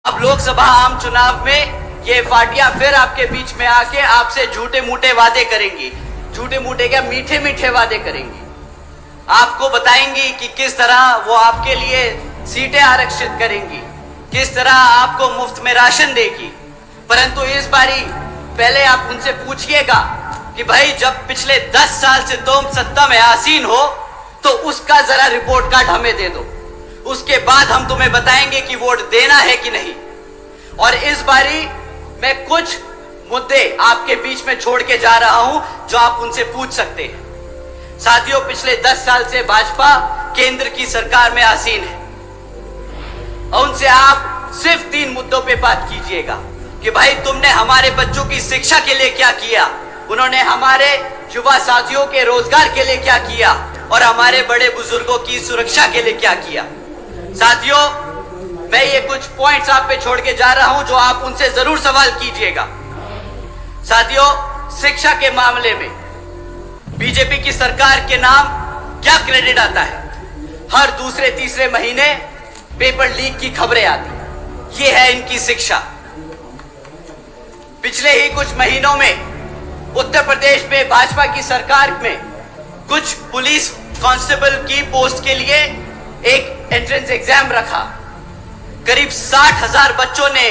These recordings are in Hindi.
अब लोकसभा आम चुनाव में ये पार्टियां फिर आपके बीच में आके आपसे झूठे मूठे वादे करेंगी। झूठे मूठे क्या, मीठे मीठे वादे करेंगी। आपको बताएंगी कि किस तरह वो आपके लिए सीटें आरक्षित करेंगी, किस तरह आपको मुफ्त में राशन देगी। परंतु इस बारी पहले आप उनसे पूछिएगा कि भाई जब पिछले 10 साल से तुम सत्ता में आसीन हो तो उसका जरा रिपोर्ट कार्ड हमें दे दो, उसके बाद हम तुम्हें बताएंगे कि वोट देना है कि नहीं। और इस बारी मैं कुछ मुद्दे आपके बीच में छोड़ के जा रहा हूं जो आप उनसे पूछ सकते हैं। साथियों, पिछले 10 साल से भाजपा केंद्र की सरकार में आसीन है और उनसे आप सिर्फ 3 मुद्दों पे बात कीजिएगा कि भाई तुमने हमारे बच्चों की शिक्षा के लिए क्या किया, उन्होंने हमारे युवा साथियों के रोजगार के लिए क्या किया और हमारे बड़े बुजुर्गों की सुरक्षा के लिए क्या किया। साथियों, मैं ये कुछ पॉइंट्स आप पे छोड़ के जा रहा हूं जो आप उनसे जरूर सवाल कीजिएगा। साथियों, शिक्षा के मामले में बीजेपी की सरकार के नाम क्या क्रेडिट आता है? हर दूसरे तीसरे महीने पेपर लीक की खबरें आती। ये है इनकी शिक्षा। पिछले ही कुछ महीनों में उत्तर प्रदेश में भाजपा की सरकार में कुछ पुलिस कांस्टेबल की पोस्ट के लिए एक एंट्रेंस एग्जाम रखा। करीब 60,000 बच्चों ने,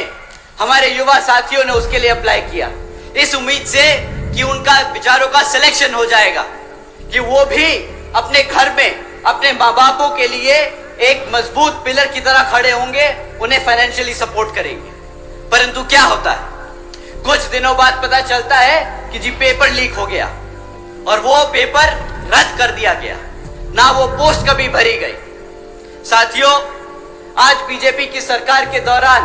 हमारे युवा साथियों ने उसके लिए अप्लाई किया, इस उम्मीद से कि उनका बेचारों का सिलेक्शन हो जाएगा, कि वो भी अपने घर में अपने माँ बापों के लिए एक मजबूत पिलर की तरह खड़े होंगे, उन्हें फाइनेंशियली सपोर्ट करेंगे। परंतु क्या होता है, कुछ दिनों बाद पता चलता है कि जी पेपर लीक हो गया और वो पेपर रद्द कर दिया गया, ना वो पोस्ट कभी भरी गई। साथियों, आज बीजेपी की सरकार के दौरान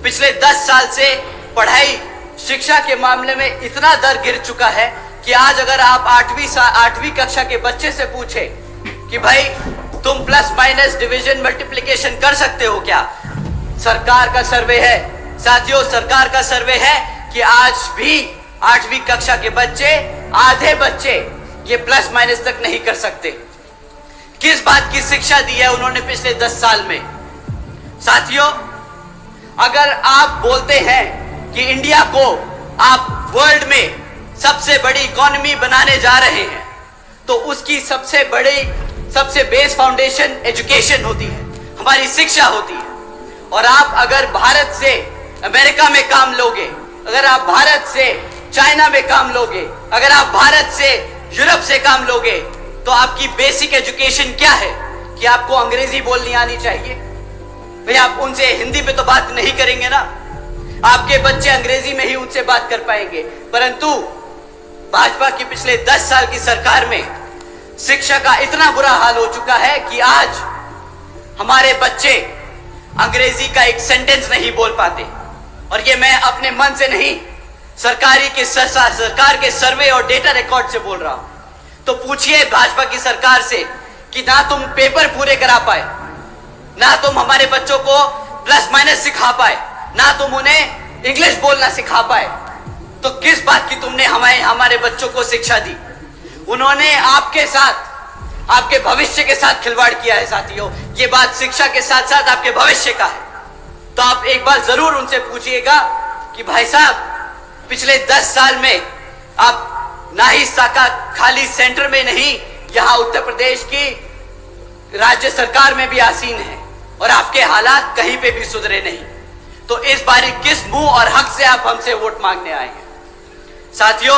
पिछले 10 साल से पढ़ाई शिक्षा के मामले में इतना दर गिर चुका है कि आज अगर आप 8वीं कक्षा के बच्चे से पूछे कि भाई तुम प्लस माइनस डिवीजन मल्टीप्लिकेशन कर सकते हो क्या, सरकार का सर्वे है, साथियों सरकार का सर्वे है कि आज भी 8वीं कक्षा के बच्चे, आधे बच्चे ये प्लस माइनस तक नहीं कर सकते। किस बात की शिक्षा दी है उन्होंने पिछले 10 साल में? साथियों, अगर आप बोलते हैं कि इंडिया को आप वर्ल्ड में सबसे बड़ी इकोनॉमी बनाने जा रहे हैं तो उसकी सबसे बेस फाउंडेशन एजुकेशन होती है, हमारी शिक्षा होती है। और आप अगर भारत से अमेरिका में काम लोगे, अगर आप भारत से चाइना में काम लोगे, अगर आप भारत से यूरोप से काम लोगे, तो आपकी बेसिक एजुकेशन क्या है कि आपको अंग्रेजी बोलनी आनी चाहिए? भाई आप उनसे हिंदी में तो बात नहीं करेंगे ना, आपके बच्चे अंग्रेजी में ही उनसे बात कर पाएंगे। परंतु भाजपा की पिछले 10 साल की सरकार में शिक्षा का इतना बुरा हाल हो चुका है कि आज हमारे बच्चे अंग्रेजी का एक सेंटेंस नहीं बोल पाते। और ये मैं अपने मन से नहीं, सरकार के सर्वे और डेटा रिकॉर्ड से बोल रहा हूं। तो पूछिए भाजपा की सरकार से कि ना तुम पेपर पूरे करा पाए, ना तुम हमारे बच्चों को प्लस माइनस सिखा पाए, ना तुम उन्हें इंग्लिश बोलना सिखा पाए, तो किस बात की तुमने हमारे बच्चों को शिक्षा दी? उन्होंने आपके साथ, आपके भविष्य के साथ खिलवाड़ किया है। साथियों, ये बात शिक्षा के साथ साथ आपके भविष्य का है। तो आप एक बार जरूर उनसे पूछिएगा कि भाई साहब, पिछले 10 साल में आप ना ही साका खाली सेंटर में नहीं, यहां उत्तर प्रदेश की राज्य सरकार में भी आसीन है और आपके हालात कहीं पे भी सुधरे नहीं। तो इस बारी किस मुंह और हक से आप हमसे वोट मांगने आए हैं? साथियों,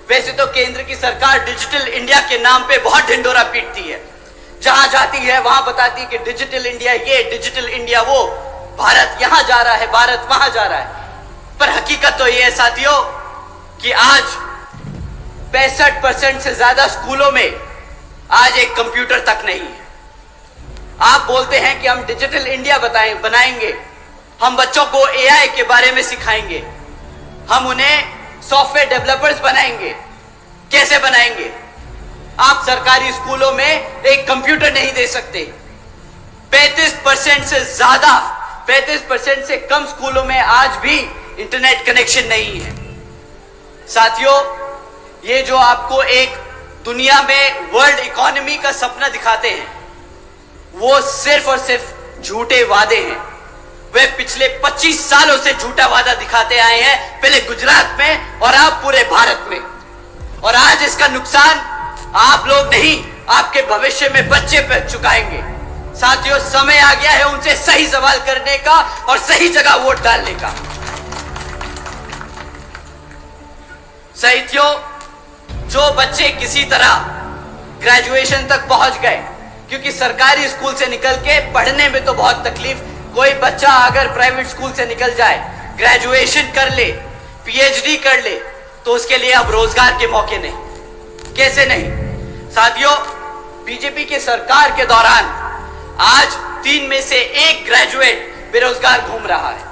वैसे तो केंद्र की सरकार डिजिटल इंडिया के नाम पे बहुत ढिंढोरा पीटती है, जहां जाती है वहां बताती है कि डिजिटल इंडिया ये, डिजिटल इंडिया वो, भारत यहां जा रहा है, भारत वहां जा रहा है। पर हकीकत तो ये है साथियों कि आज 65% से ज्यादा स्कूलों में आज एक कंप्यूटर तक नहीं है। आप बोलते हैं कि हम डिजिटल इंडिया बनाएंगे, हम बच्चों को एआई के बारे में सिखाएंगे, हम उन्हें सॉफ्टवेयर डेवलपर्स बनाएंगे। कैसे बनाएंगे? आप सरकारी स्कूलों में एक कंप्यूटर नहीं दे सकते। 35% से ज्यादा, 35% से कम स्कूलों में आज भी इंटरनेट कनेक्शन नहीं है। साथियों, ये जो आपको एक दुनिया में वर्ल्ड इकोनॉमी का सपना दिखाते हैं, वो सिर्फ और सिर्फ झूठे वादे हैं। वे पिछले 25 सालों से झूठा वादा दिखाते आए हैं, पहले गुजरात में और अब पूरे भारत में। और आज इसका नुकसान आप लोग नहीं, आपके भविष्य में बच्चे पे चुकाएंगे। साथियों, समय आ गया है उनसे सही सवाल करने का और सही जगह वोट डालने का। साथियों, जो बच्चे किसी तरह ग्रेजुएशन तक पहुंच गए, क्योंकि सरकारी स्कूल से निकल के पढ़ने में तो बहुत तकलीफ, कोई बच्चा अगर प्राइवेट स्कूल से निकल जाए, ग्रेजुएशन कर ले, पीएचडी कर ले, तो उसके लिए अब रोजगार के मौके नहीं। कैसे नहीं? साथियों, बीजेपी के सरकार के दौरान आज 3 में से 1 ग्रेजुएट बेरोजगार घूम रहा है।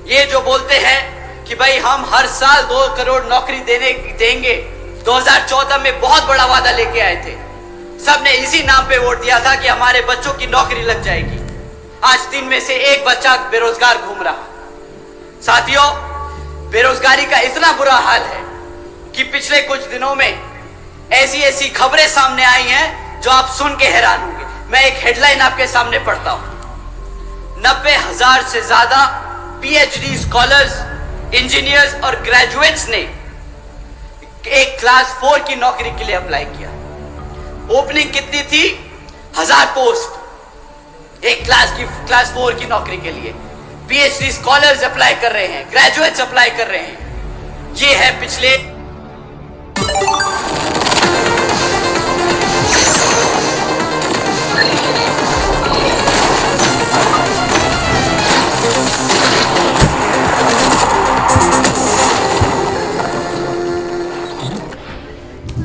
ये जो बोलते हैं कि भाई हम हर साल 2 करोड़ नौकरी देंगे, 2014 में बहुत बड़ा वादा लेके आए थे, सबने इसी नाम पे वोट दिया था कि हमारे बच्चों की नौकरी लग जाएगी। आज 3 में से 1 बच्चा बेरोजगार घूम रहा। साथियों, बेरोजगारी का इतना बुरा हाल है कि पिछले कुछ दिनों में ऐसी खबरें सामने आई हैं जो आप सुन के हैरान होंगे। मैं एक हेडलाइन आपके सामने पढ़ता हूं। 90,000 से ज्यादा पीएचडी स्कॉलर्स, इंजीनियर्स और ग्रेजुएट्स ने एक क्लास 4 की नौकरी के लिए अप्लाई किया। ओपनिंग कितनी थी? 1000 पोस्ट एक क्लास 4 की नौकरी के लिए। पीएचडी स्कॉलर्स अप्लाई कर रहे हैं, ग्रेजुएट्स अप्लाई कर रहे हैं। ये है पिछले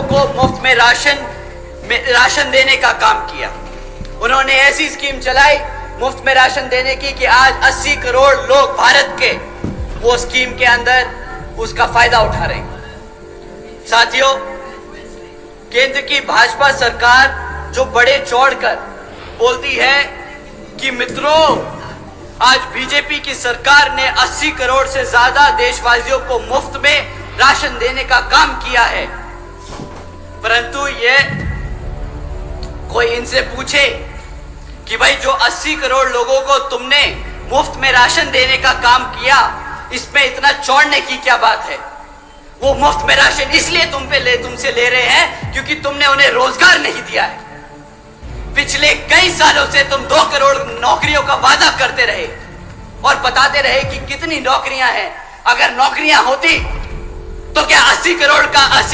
को मुफ्त में राशन देने का काम किया। उन्होंने ऐसी स्कीम चलाई मुफ्त में राशन देने की कि आज 80 करोड़ लोग भारत के वो स्कीम के अंदर उसका फायदा उठा रहे हैं। साथियों, केंद्र की भाजपा सरकार जो बड़े चौड़कर बोलती है कि मित्रों, आज बीजेपी की सरकार ने 80 करोड़ से ज्यादा देशवासियों को मुफ्त में राशन देने का काम किया है, परंतु ये कोई इनसे पूछे कि भाई जो 80 करोड़ लोगों को तुमने मुफ्त में राशन देने का काम किया, इसमें इतना चौड़ने की क्या बात है? वो मुफ्त में राशन इसलिए तुमसे ले रहे हैं क्योंकि तुमने उन्हें रोजगार नहीं दिया है। पिछले कई सालों से तुम 2 करोड़ नौकरियों का वादा करते रहे और बताते रहे कि कितनी नौकरियां हैं। अगर नौकरियां होती तो क्या 80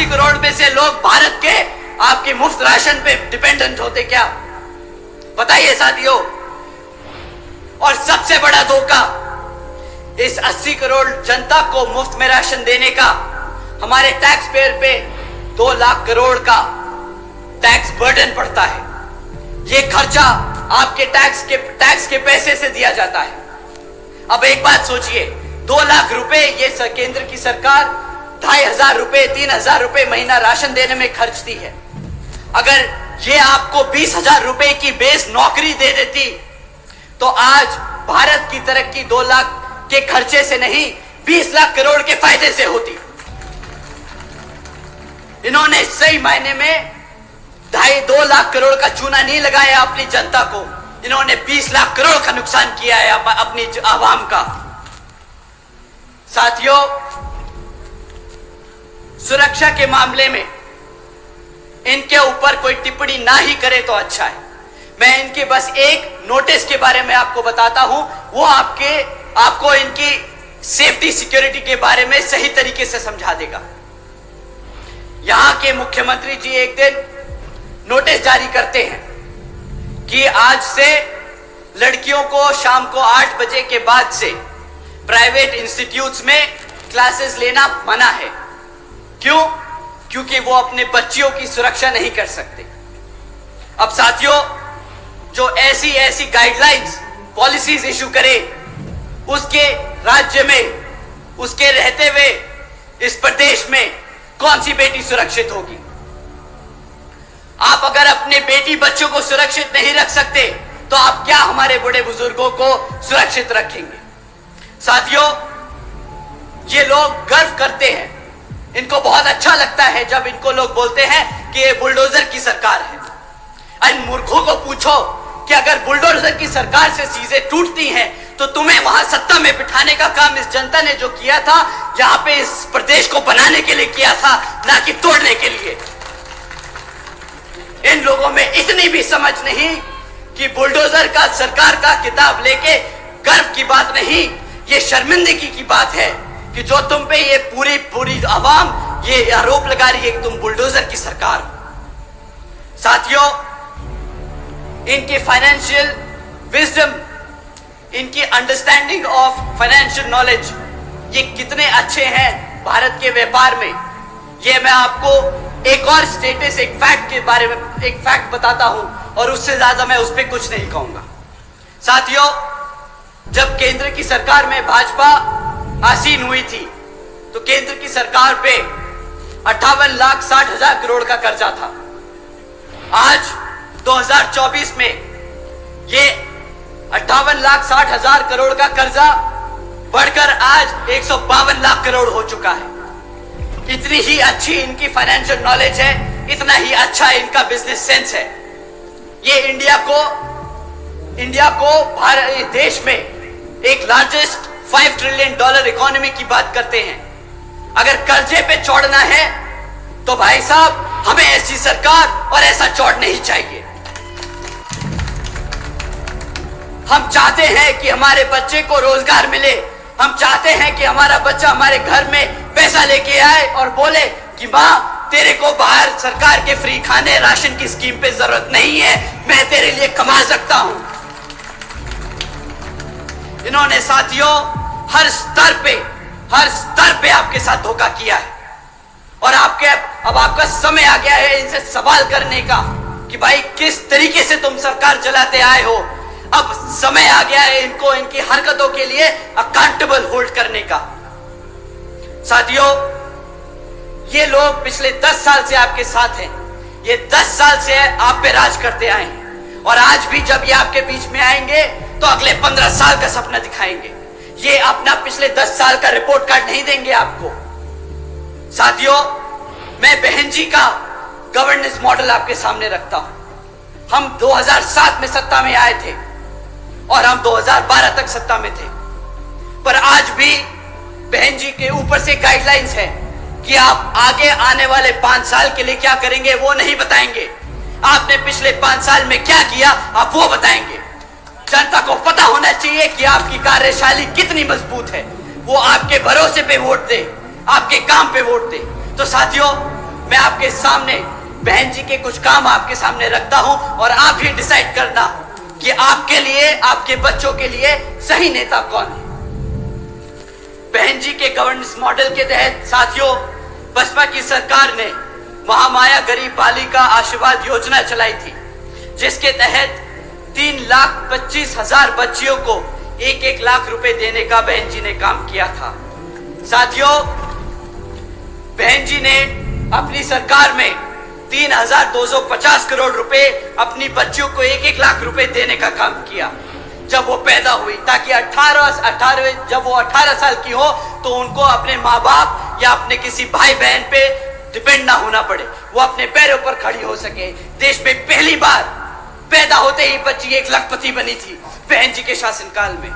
करोड़ में से लोग भारत के आपके मुफ्त राशन पे डिपेंडेंट होते क्या? बताइए साथियों। और सबसे बड़ा धोखा, इस 80 करोड़ जनता को मुफ्त में राशन देने का हमारे टैक्स पेयर पे 2 लाख करोड़ का टैक्स बर्डन पड़ता है। ये खर्चा आपके टैक्स के पैसे से दिया जाता है। अब एक बात सोचिए, 2 लाख रुपए ये केंद्र की सरकार 2,500 रुपए 3,000 रुपए महीना राशन देने में खर्चती है। अगर ये आपको 20,000 रुपए की बेस नौकरी दे देती तो आज भारत की तरक्की 2 लाख के खर्चे से नहीं 20 लाख करोड़ के फायदे से होती। इन्होंने सही मायने में 2.5 लाख करोड़ का चूना नहीं लगाया अपनी जनता को, इन्होंने 20 लाख करोड़ का नुकसान किया है अपनी आवाम का। साथियों, सुरक्षा के मामले में इनके ऊपर कोई टिप्पणी ना ही करे तो अच्छा है। मैं इनके बस एक नोटिस के बारे में आपको बताता हूं, वो आपको इनकी सेफ्टी सिक्योरिटी के बारे में सही तरीके से समझा देगा। यहां के मुख्यमंत्री जी एक दिन नोटिस जारी करते हैं कि आज से लड़कियों को शाम को 8 बजे के बाद से प्राइवेट इंस्टीट्यूट्स में क्लासेस लेना मना है। क्यों? क्योंकि वो अपने बच्चियों की सुरक्षा नहीं कर सकते। अब साथियों, जो ऐसी गाइडलाइंस पॉलिसीज इशू करे, उसके राज्य में, उसके रहते हुए इस प्रदेश में कौन सी बेटी सुरक्षित होगी? आप अगर अपने बेटी बच्चों को सुरक्षित नहीं रख सकते तो आप क्या हमारे बड़े बुजुर्गों को सुरक्षित रखेंगे? साथियों, ये लोग गर्व करते हैं, इनको बहुत अच्छा लगता है जब इनको लोग बोलते हैं कि ये बुलडोजर की सरकार है। इन मूर्खों को पूछो कि अगर बुलडोजर की सरकार से चीजें टूटती हैं तो तुम्हें वहां सत्ता में बिठाने का काम इस जनता ने जो किया था, यहां पे इस प्रदेश को बनाने के लिए किया था, ना कि तोड़ने के लिए। इन लोगों में इतनी भी समझ नहीं कि बुलडोजर का सरकार का किताब लेके गर्व की बात नहीं, ये शर्मिंदगी की बात है कि जो तुम पे ये पूरी आवाम ये आरोप लगा रही है कि तुम बुलडोजर की सरकार हो। साथियों, इनकी फाइनेंशियल विजडम, इनकी अंडरस्टैंडिंग ऑफ फाइनेंशियल नॉलेज, ये कितने अच्छे हैं भारत के व्यापार में, ये मैं आपको एक और स्टेटस, एक फैक्ट के बारे में एक फैक्ट बताता हूं, और उससे ज्यादा मैं उस पर कुछ नहीं कहूंगा। साथियों, जब केंद्र की सरकार में भाजपा आसीन हुई थी, तो केंद्र की सरकार पे 58,60,000 करोड़ का कर्जा था। आज 2024 में ये 58,60,000 करोड़ का कर्जा बढ़कर आज 152 लाख करोड़ हो चुका है। इतनी ही अच्छी इनकी फाइनेंशियल नॉलेज है, इतना ही अच्छा इनका बिजनेस सेंस है। ये इंडिया को भारत देश में एक लार्जेस्ट $5 ट्रिलियन इकोनॉमी की बात करते हैं। अगर कर्जे पे चौड़ना है तो भाई साहब, हमें ऐसी सरकार और ऐसा चौड़ नहीं चाहिए। हम चाहते हैं कि हमारे बच्चे को रोजगार मिले, हम चाहते हैं कि हमारा बच्चा हमारे घर में पैसा लेके आए और बोले कि माँ, तेरे को बाहर सरकार के फ्री खाने राशन की स्कीम पे जरूरत नहीं है, मैं तेरे लिए कमा सकता हूं। इन्होंने साथियों हर स्तर पे आपके साथ धोखा किया है, और अब आपका समय आ गया है इनसे सवाल करने का कि भाई किस तरीके से तुम सरकार चलाते आए हो। अब समय आ गया है इनको इनकी हरकतों के लिए अकाउंटेबल होल्ड करने का। साथियों, ये लोग पिछले 10 साल से आपके साथ हैं, ये 10 साल से आप पे राज करते आए हैं, और आज भी जब ये आपके बीच में आएंगे तो अगले 15 साल का सपना दिखाएंगे। ये अपना पिछले 10 साल का रिपोर्ट कार्ड नहीं देंगे आपको। साथियों, मैं बहन जी का गवर्नेंस मॉडल आपके सामने रखता हूं। हम 2007 में सत्ता में आए थे और हम 2012 तक सत्ता में थे, पर आज भी बहन जी के ऊपर से गाइडलाइंस है कि आप आगे आने वाले 5 साल के लिए क्या करेंगे वो नहीं बताएंगे। आपने पिछले 5 साल में क्या किया आप वो बताएंगे। जनता को पता होना चाहिए कि आपकी कार्यशैली कितनी मजबूत है, वो आपके भरोसे पे वोट दे, आपके काम पे वोट दे। तो साथियों, मैं आपके सामने बहन जी के कुछ काम आपके सामने रखता हूं, और आप ही डिसाइड करना कि आपके लिए, आपके बच्चों के लिए सही नेता कौन है। बहन जी के गवर्नेंस मॉडल के तहत साथियों, बसपा की सरकार ने महामाया गरीब बालिका आशीर्वाद योजना चलाई थी, जिसके तहत 3,25,000 बच्चियों को 1-1 लाख रुपए देने का बहन जी ने काम किया था। साथियों, बहन जी ने अपनी सरकार में 3,250 करोड़ रुपए अपनी बच्चियों को 1-1 लाख रुपए देने का काम किया जब वो पैदा हुई, ताकि जब वो 18 साल की हो तो उनको अपने माँ बाप या अपने किसी भाई बहन पे डिपेंड ना होना पड़े, वो अपने पैरों पर खड़ी हो सके। देश में पहली बार पैदा होते ही बच्ची 1 लाखपति बनी थी बहन जी के शासनकाल में।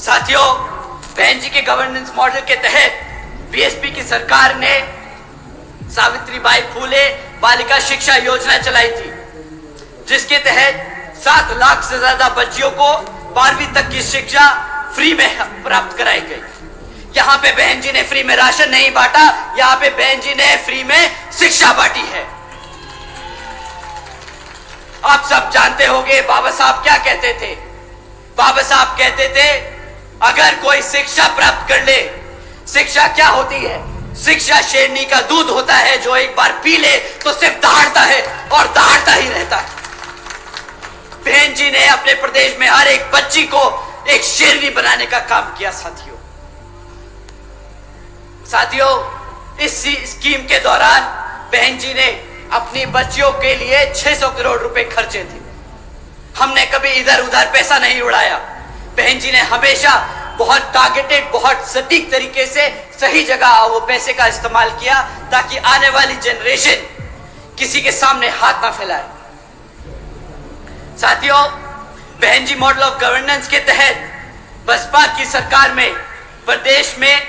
साथियों, बहन जी के गवर्नेंस मॉडल के तहत बीएसपी की सरकार ने सावित्रीबाई फूले बालिका शिक्षा योजना चलाई थी, जिसके तहत 7 लाख से ज्यादा बच्चियों को 12वीं तक की शिक्षा फ्री में प्राप्त कराई गई। यहाँ पे बहन जी ने फ्री में राशन नहीं बांटा, यहाँ पे बहन जी ने फ्री में शिक्षा बांटी है। आप सब जानते होंगे बाबा साहब क्या कहते थे। बाबा साहब कहते थे, अगर कोई शिक्षा प्राप्त कर ले, शिक्षा क्या होती है? शिक्षा शेरनी का दूध होता है, जो एक बार पी ले तो सिर्फ दहाड़ता है और दहाड़ता ही रहता है। बहन जी ने अपने प्रदेश में हर एक बच्ची को एक शेरनी बनाने का काम किया। साथियों, इस स्कीम के दौरान बहन जी ने अपनी बच्चियों के लिए 600 करोड़ रुपए खर्चे थे। हमने कभी इधर उधर पैसा नहीं उड़ाया। बहन जी ने हमेशा बहुत टारगेटेड, बहुत सटीक तरीके से सही जगह वो पैसे का इस्तेमाल किया, ताकि आने वाली जनरेशन किसी के सामने हाथ ना फैलाए। साथियों, बहन जी मॉडल ऑफ गवर्नेंस के तहत बसपा की सरकार में प्रदेश में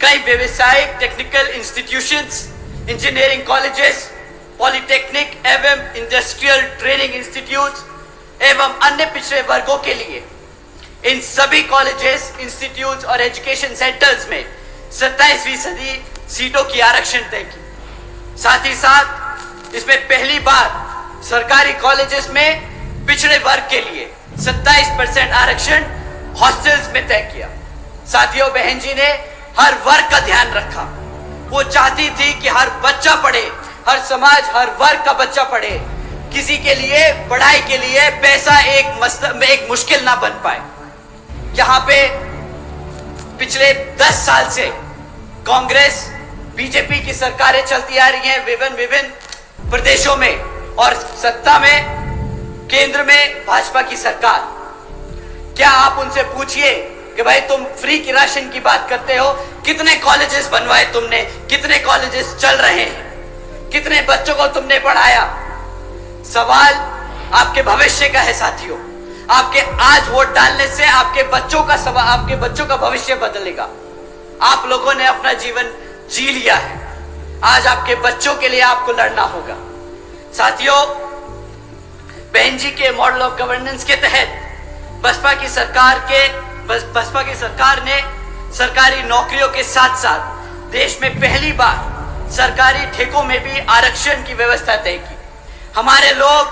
कई व्यवसायिक technical institutions, engineering colleges, polytechnic एवं इंडस्ट्रियल ट्रेनिंग इंस्टीट्यूट एवं अन्य पिछड़े वर्गों के लिए इन सभी कॉलेजेस, इंस्टीट्यूट्स और एजुकेशन सेंटर्स में 27% सीटों की आरक्षण तय की। साथ ही साथ इसमें पहली बार सरकारी कॉलेजेस में पिछड़े वर्ग के लिए 27% आरक्षण हॉस्टल्स में तय किया। साथियों, बहन जी ने हर वर्ग का ध्यान रखा। वो चाहती थी कि हर बच्चा पढ़े, हर समाज, हर वर्ग का बच्चा पढ़े। किसी के लिए पढ़ाई के लिए पैसा एक मुश्किल ना बन पाए। यहाँ पे पिछले 10 साल से कांग्रेस, बीजेपी की सरकारें चलती आ रही हैं विभिन्न प्रदेशों में, और सत्ता में केंद्र में भाजपा की सरकार। क्या आप उनसे पूछिए कि भाई तुम फ्री की राशन की बात करते हो, कितने कॉलेजेस बनवाए तुमने, कितने कॉलेजेस चल रहे हैं, कितने बच्चों को तुमने पढ़ाया? सवाल आपके भविष्य का है साथियों। आपके आज वोट डालने से आपके बच्चों का भविष्य बदलेगा। आप लोगों ने अपना जीवन जी लिया है, आज आपके बच्चों के लिए आपको लड़ना होगा। साथियों, बहन जी के मॉडल ऑफ गवर्नेंस के तहत बसपा की सरकार ने सरकारी नौकरियों के साथ साथ देश में पहली बार सरकारी ठेकों में भी आरक्षण की व्यवस्था तय की। हमारे लोग,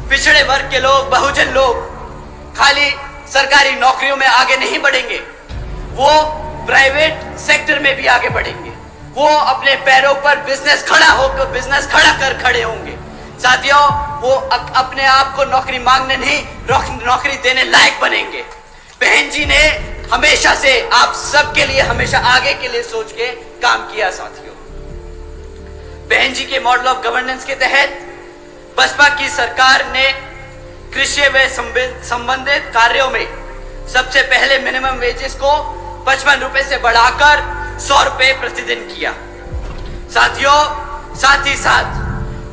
पिछड़े वर्ग के लोग, बहुजन लोग खाली सरकारी नौकरियों में आगे नहीं बढ़ेंगे, वो प्राइवेट सेक्टर में भी आगे बढ़ेंगे। वो अपने पैरों पर बिजनेस खड़ा कर खड़े होंगे। साथियों, वो अपने आप को नौकरी मांगने नहीं, नौकरी देने लायक बनेंगे। बहन जी ने हमेशा से आप सबके लिए, हमेशा आगे के लिए सोच के काम किया। साथियों, बहन जी के मॉडल ऑफ गवर्नेंस के तहत बसपा की सरकार ने कृषि व संबंधित कार्यों में सबसे पहले मिनिमम वेजेस को 55 रुपए से बढ़ाकर 100 रुपए प्रतिदिन किया। साथियों, साथ ही साथ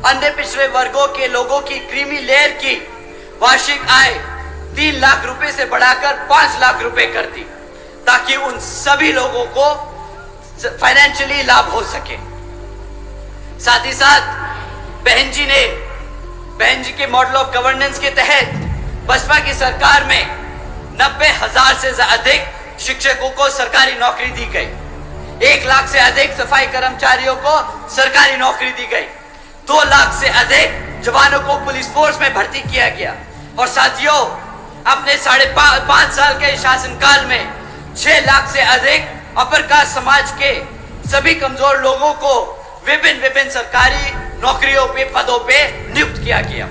अन्य पिछड़े वर्गों के लोगों की क्रीमी लेयर की वार्षिक आय 3 लाख रुपए से बढ़ाकर 5 लाख रुपए कर दी, ताकि उन सभी लोगों को फाइनेंशियली लाभ हो सके। साथ ही साथ बहन जी के मॉडल ऑफ गवर्नेंस के तहत बसपा की सरकार में 90,000 से अधिक शिक्षकों को सरकारी नौकरी दी गई। 1 लाख से अधिक सफाई कर्मचारियों को सरकारी नौकरी दी गई। 2 लाख से अधिक जवानों को पुलिस फोर्स में भर्ती किया गया। और साथियों, अपने 5.5 साल के शासनकाल में 6 लाख से अधिक अपर कास्ट समाज के सभी कमजोर लोगों को विभिन्न सरकारी नौकरियों पे, पदों पे नियुक्त किया गया।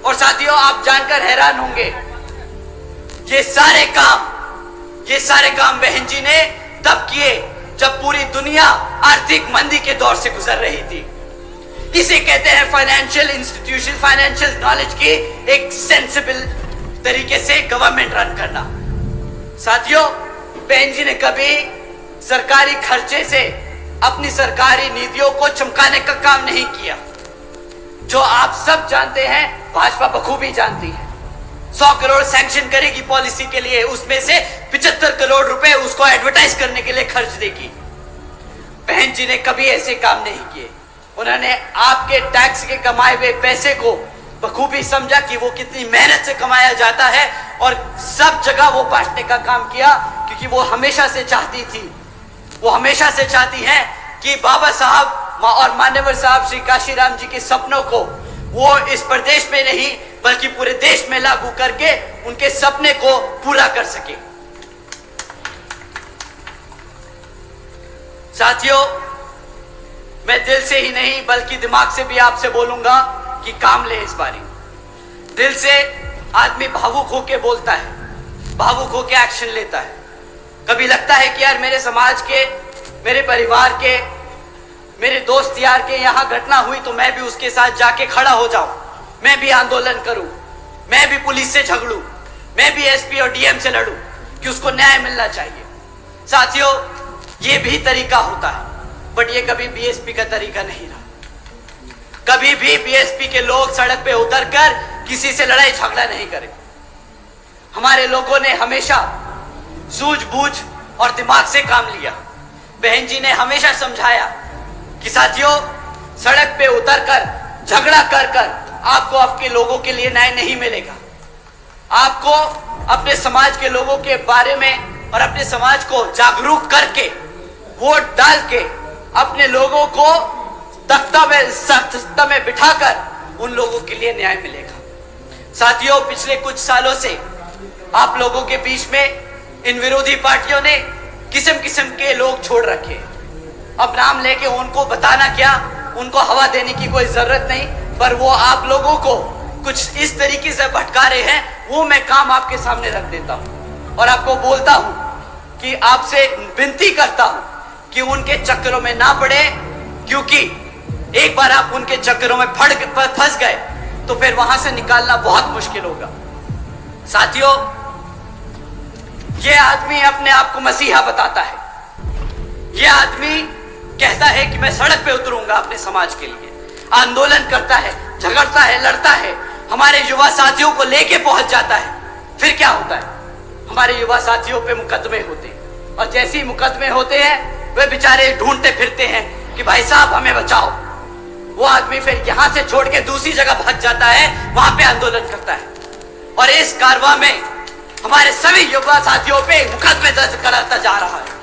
और साथियों, आप जानकर हैरान होंगे, ये सारे काम बहन जी ने तब किए जब पूरी दुनिया आर्थिक मंदी के दौर से गुजर रही थी। इसे कहते हैं फाइनेंशियल इंस्टीट्यूशन, फाइनेंशियल नॉलेज की एक सेंसिबल तरीके से गवर्नमेंट रन करना। साथियों, बहन जी ने कभी सरकारी खर्चे से अपनी सरकारी नीतियों को चमकाने का काम नहीं किया। जो आप सब जानते हैं, भाजपा बखूबी जानती है। 100 करोड़ सैंक्शन करेगी पॉलिसी के लिए, उसमें से 75 करोड़ रुपए उसको एडवर्टाइज करने के लिए खर्च देगी। बहन जी ने कभी ऐसे काम नहीं किए। उन्होंने आपके टैक्स के कमाए हुए पैसे को बखूबी समझा कि वो कितनी मेहनत से कमाया जाता है, और सब जगह वो बांटने का काम किया, क्योंकि वो हमेशा से चाहती हैं कि बाबा साहब और मान्यवर साहब श्री काशीराम जी के सपनों को वो इस प्रदेश में नहीं बल्कि पूरे देश में लागू करके उनके सपने को पूरा कर सके। साथियों, मैं दिल से ही नहीं बल्कि दिमाग से भी आपसे बोलूंगा कि काम ले इस बारी। दिल से आदमी भावुक होके बोलता है, भावुक होके एक्शन लेता है। कभी लगता है कि यार मेरे समाज के, मेरे परिवार के, मेरे दोस्त यार के यहाँ घटना हुई तो मैं भी उसके साथ जाके खड़ा हो जाऊं, मैं भी आंदोलन करूं, मैं भी पुलिस से झगड़ूं, मैं भी एसपी और डीएम से लड़ूं कि उसको न्याय मिलना चाहिए। साथियों, ये भी तरीका होता है, बट ये कभी बीएसपी का तरीका नहीं रहा। कभी भी बीएसपी के लोग सड़क पे उतरकर किसी से लड़ाई झगड़ा नहीं करें। हमारे लोगों ने हमेशा सूझबूझ और दिमाग से काम लिया। बहन जी ने हमेशा समझाया कि साथियों, सड़क पे उतरकर झगड़ा कर कर आपको आपके लोगों के लिए न्याय नहीं मिलेगा। आपको अपने समाज के लोगों के बारे में और अपने समाज को जागरूक करके वोट डाल के अपने लोगों को तख्ता में बिठाकर उन लोगों के लिए न्याय मिलेगा। साथियों, पिछले कुछ सालों से आप लोगों के बीच में इन विरोधी पार्टियों ने किस्म किस्म के लोग छोड़ रखे। अब नाम लेके उनको बताना क्या, उनको हवा देने की कोई जरूरत नहीं, पर वो आप लोगों को कुछ इस तरीके से भटका रहे हैं, वो मैं काम आपके सामने रख देता हूं और आपको बोलता हूं कि आपसे विनती करता हूं कि उनके चक्करों में ना पड़े, क्योंकि एक बार आप उनके चक्करों में फंस गए तो फिर वहां से निकालना बहुत मुश्किल होगा। साथियों, यह आदमी अपने आप को मसीहा बताता है। यह आदमी कहता है कि मैं सड़क पे उतरूंगा अपने समाज के लिए, आंदोलन करता है, झगड़ता है, लड़ता है, हमारे युवा साथियों को लेके पहुंच जाता है। फिर क्या होता है, हमारे युवा साथियों पे मुकदमे होते हैं और जैसे ही मुकदमे होते हैं वे बेचारे ढूंढते फिरते हैं कि भाई साहब हमें बचाओ। वो आदमी फिर यहां से छोड़ के दूसरी जगह भाग जाता है, वहां पे आंदोलन करता है और इस कारवां में हमारे सभी युवा साथियों पे मुकदमे दर्ज कराता जा रहा है।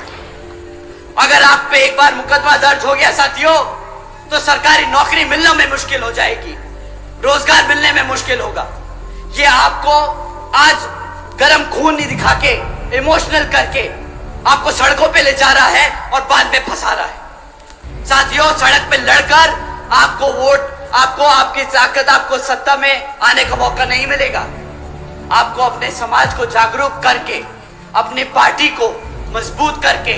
अगर आप पे एक बार मुकदमा दर्ज हो गया साथियों, तो सरकारी नौकरी मिलने में मुश्किल हो जाएगी, रोजगार मिलने में मुश्किल होगा। ये आपको आज गरम खून नहीं दिखा के, इमोशनल करके आपको सड़कों पे ले जा रहा है और बाद में फंसा रहा है। साथियों, सड़क पे लड़कर आपको वोट, आपको आपकी ताकत, आपको सत्ता में आने का मौका नहीं मिलेगा। आपको अपने समाज को जागरूक करके, अपनी पार्टी को मजबूत करके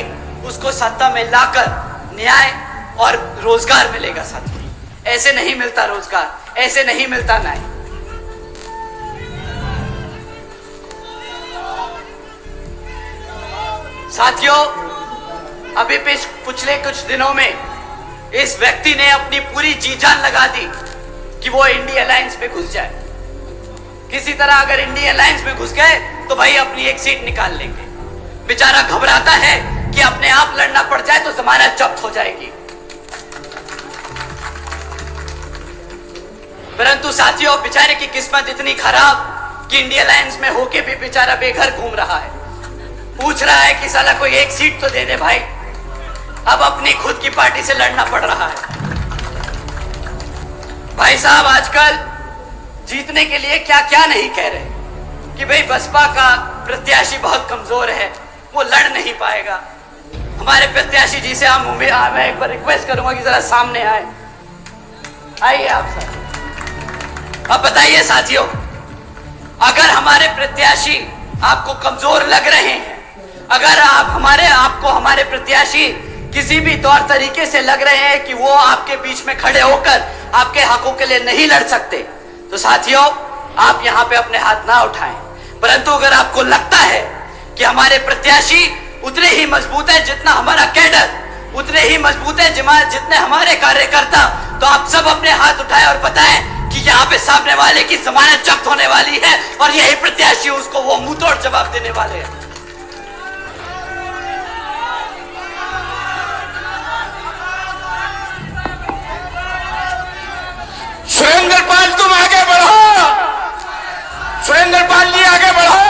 उसको सत्ता में लाकर न्याय और रोजगार मिलेगा। साथियों, ऐसे नहीं मिलता रोजगार, ऐसे नहीं मिलता न्याय। साथियों, अभी पिछले कुछ दिनों में इस व्यक्ति ने अपनी पूरी जी जान लगा दी कि वो इंडिया अलायंस में घुस जाए। किसी तरह अगर इंडिया अलायंस में घुस गए तो भाई अपनी एक सीट निकाल लेंगे। बेचारा घबराता है कि अपने आप लड़ना पड़ जाए तो जमानत जब्त हो जाएगी। परंतु साथियों, बेचारे की किस्मत इतनी खराब कि इंडिया अलायंस में होके भी बेचारा बेघर घूम रहा है। पूछ रहा है कि साला कोई एक सीट तो दे दे भाई। अब अपनी खुद की पार्टी से लड़ना पड़ रहा है। भाई साहब, आजकल जीतने के लिए क्या क्या नहीं कह रहे कि भाई बसपा का प्रत्याशी बहुत कमजोर है, वो लड़ नहीं पाएगा। हमारे प्रत्याशी जी से मैं एक बार रिक्वेस्ट करूंगा कि जरा सामने आए। आइए आप सर। अब बताइए साथियों, अगर हमारे प्रत्याशी आपको कमजोर लग रहे हैं, अगर आपको हमारे प्रत्याशी किसी भी तौर तरीके से लग रहे हैं कि वो आपके बीच में खड़े होकर आपके हकों के लिए नहीं लड़ सकते, तो साथियों आप यहाँ पे अपने हाथ ना उठाएं। परंतु अगर आपको लगता है कि हमारे प्रत्याशी उतने ही मजबूत है जितना हमारा कैडर, उतने ही मजबूत है जितने हमारे कार्यकर्ता, तो आप सब अपने हाथ उठाएं और बताएं कि यहाँ पे सामने वाले की जमानत जब्त होने वाली है और यही प्रत्याशी उसको वो मुंहतोड़ जवाब देने वाले हैं। सुरेंद्र पाल, तुम आगे बढ़ो। सुरेंद्र पाल जी आगे बढ़ो।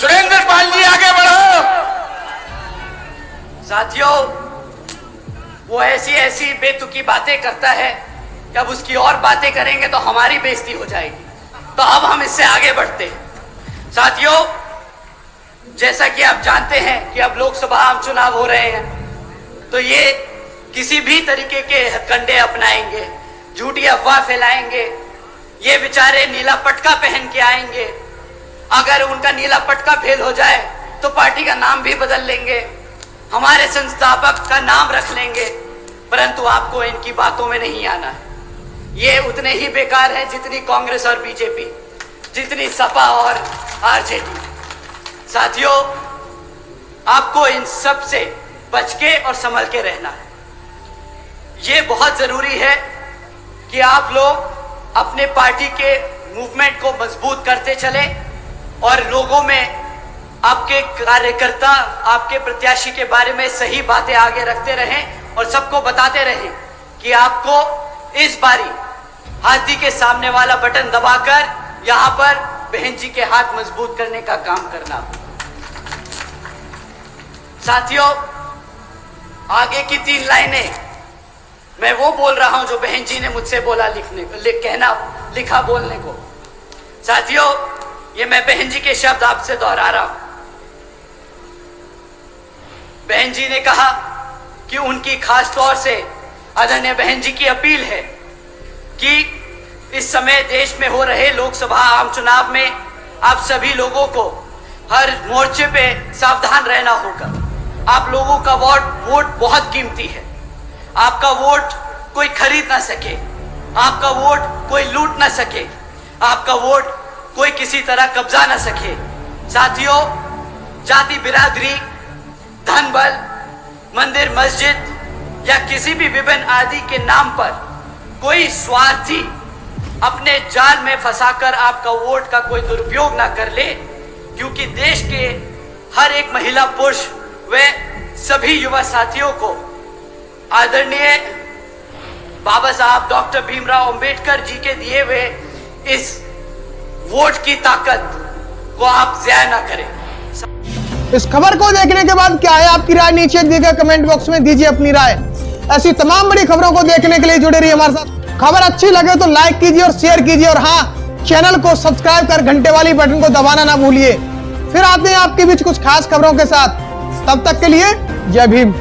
सुरेंद्र पाल जी आगे बढ़ो। साथियों, वो ऐसी ऐसी बेतुकी बातें करता है कि अब उसकी और बातें करेंगे तो हमारी बेइज्जती हो जाएगी। तो अब हम इससे आगे बढ़ते हैं। साथियों, जैसा कि आप जानते हैं कि अब लोकसभा आम चुनाव हो रहे हैं, तो ये किसी भी तरीके के हथकंडे अपनाएंगे, झूठी अफवाह फैलाएंगे। ये बेचारे नीला पटका पहन के आएंगे। अगर उनका नीला पटका फेल हो जाए तो पार्टी का नाम भी बदल लेंगे, हमारे संस्थापक का नाम रख लेंगे। परंतु आपको इनकी बातों में नहीं आना है। ये उतने ही बेकार हैं जितनी कांग्रेस और बीजेपी, जितनी सपा और आरजेडी। साथियों, आपको इन सब से बच के और संभल के रहना है। ये बहुत जरूरी है कि आप लोग अपने पार्टी के मूवमेंट को मजबूत करते चले और लोगों में आपके कार्यकर्ता, आपके प्रत्याशी के बारे में सही बातें आगे रखते रहें और सबको बताते रहें कि आपको इस बारी हाथी के सामने वाला बटन दबाकर यहां पर बहन जी के हाथ मजबूत करने का काम करना। साथियों, आगे की 3 लाइनें मैं वो बोल रहा हूं जो बहन जी ने मुझसे बोला लिखा बोलने को। साथियों, ये मैं बहन जी के शब्द आपसे दोहरा रहा हूं। बहन जी ने कहा कि उनकी खास तौर से आदरणीय बहन जी की अपील है कि इस समय देश में हो रहे लोकसभा आम चुनाव में आप सभी लोगों को हर मोर्चे पे सावधान रहना होगा। आप लोगों का वोट बहुत कीमती है। आपका वोट कोई खरीद ना सके, आपका वोट कोई लूट ना सके, आपका वोट कोई किसी तरह कब्जा ना सके। साथियों, जाति बिरादरी, धन बल, मंदिर मस्जिद या किसी भी विभिन्न आदि के नाम पर कोई स्वार्थी अपने जाल में फंसाकर आपका वोट का कोई दुरुपयोग ना कर ले, क्योंकि देश के हर एक महिला, पुरुष व सभी युवा साथियों को आदरणीय बाबा साहब डॉक्टर भीमराव अंबेडकर जी के दिए हुए इस वोट की ताकत को आप ज़ाया ना करें। इस खबर को देखने के बाद क्या है आपकी राय, नीचे दिए गए कमेंट बॉक्स में दीजिए अपनी राय। ऐसी तमाम बड़ी खबरों को देखने के लिए जुड़े रहिए हमारे साथ। खबर अच्छी लगे तो लाइक कीजिए और शेयर कीजिए, और हाँ, चैनल को सब्सक्राइब कर घंटे वाली बटन को दबाना ना भूलिए। फिर आते हैं आपके बीच कुछ खास खबरों के साथ। तब तक के लिए जय भीम।